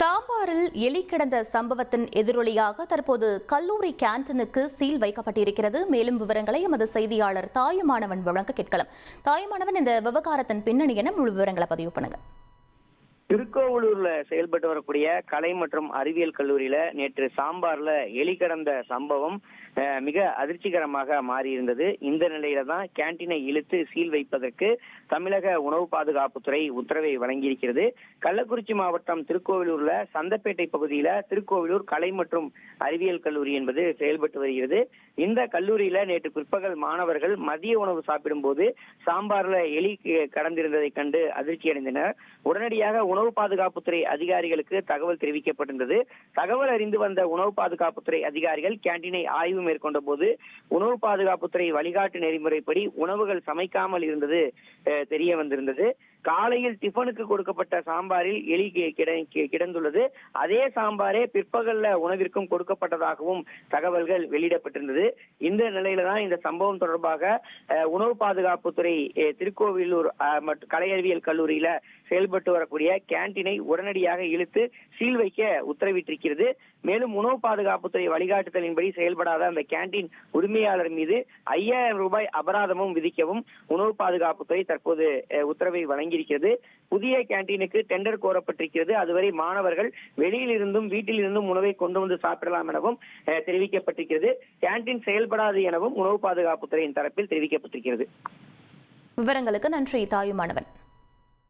சாம்பாரில் எலி கிடந்த சம்பவத்தின் எதிரொலியாக தற்போது கல்லூரி கேன்டீனுக்கு சீல் வைக்கப்பட்டிருக்கிறது. மேலும் விவரங்களை எமது செய்தியாளர் தாயுமானவன் வழங்க கேட்கலாம். தாயுமானவன், இந்த விவகாரத்தின் பின்னணி என முழு விவரங்களை பதிவு பண்ணுங்க. திருக்கோவிலூர்ல செயல்பட்டு வரக்கூடிய கலை மற்றும் அறிவியல் கல்லூரியில நேற்று சாம்பார்ல எலி கிடந்த சம்பவம் மிக அதிர்ச்சிகரமாக மாறியிருந்தது. இந்த நிலையில தான் கேன்டீனை இழுத்து சீல் வைப்பதற்கு தமிழக உணவு பாதுகாப்புத்துறை உத்தரவை வழங்கியிருக்கிறது. கள்ளக்குறிச்சி மாவட்டம் திருக்கோவிலூர்ல சந்தப்பேட்டை பகுதியில திருக்கோவிலூர் கலை மற்றும் அறிவியல் கல்லூரி என்பது செயல்பட்டு வருகிறது. இந்த கல்லூரியில நேற்று பிற்பகல் மாணவர்கள் மதிய உணவு சாப்பிடும் போது சாம்பார்ல எலி கடந்திருந்ததை கண்டு அதிர்ச்சி அடைந்தனர். உடனடியாக உணவு பாதுகாப்புத்துறை அதிகாரிகளுக்கு தகவல் தெரிவிக்கப்பட்டிருந்தது. தகவல் அறிந்து வந்த உணவு பாதுகாப்புத்துறை அதிகாரிகள் கேன்டீனை ஆய்வு மேற்கொண்ட போது உணவு பாதுகாப்புத்துறை வழிகாட்டு நெறிமுறைப்படி உணவுகள் சமைக்காமல் இருந்தது தெரிய வந்திருந்தது. காலையில் டிஃபனுக்கு கொடுக்கப்பட்ட சாம்பாரில் எலி கிடந்துள்ளது. அதே சாம்பாரே பிற்பகல்ல உணவிற்கும் கொடுக்கப்பட்டதாகவும் தகவல்கள் வெளியிடப்பட்டிருந்தது. இந்த நிலையில தான் இந்த சம்பவம் தொடர்பாக உணவு பாதுகாப்புத்துறை திருக்கோவிலூர் கலை அறிவியல் கல்லூரியில செயல்பட்டு வரக்கூடிய கேன்டீனை உடனடியாக இழுத்து சீல் வைக்க உத்தரவிட்டிருக்கிறது. மேலும் உணவு பாதுகாப்புத்துறை வழிகாட்டுதலின்படி செயல்படாத அந்த கேன்டீன் உரிமையாளர் மீது 5000 ரூபாய் அபராதமும் விதிக்கவும் உணவு பாதுகாப்புத்துறை தற்போது உத்தரவை வழங்கியிருக்கிறது. புதிய கேன்டீனுக்கு டெண்டர் கோரப்பட்டிருக்கிறது. அதுவரை மாணவர்கள் வெளியில் இருந்தும் வீட்டில் இருந்தும் உணவை கொண்டு வந்து சாப்பிடலாம் எனவும் தெரிவிக்கப்பட்டிருக்கிறது. கேன்டீன் செயல்படாது எனவும் உணவு பாதுகாப்புத்துறையின் தரப்பில் தெரிவிக்கப்பட்டிருக்கிறது. விவரங்களுக்கு நன்றி தாயுமானவன்.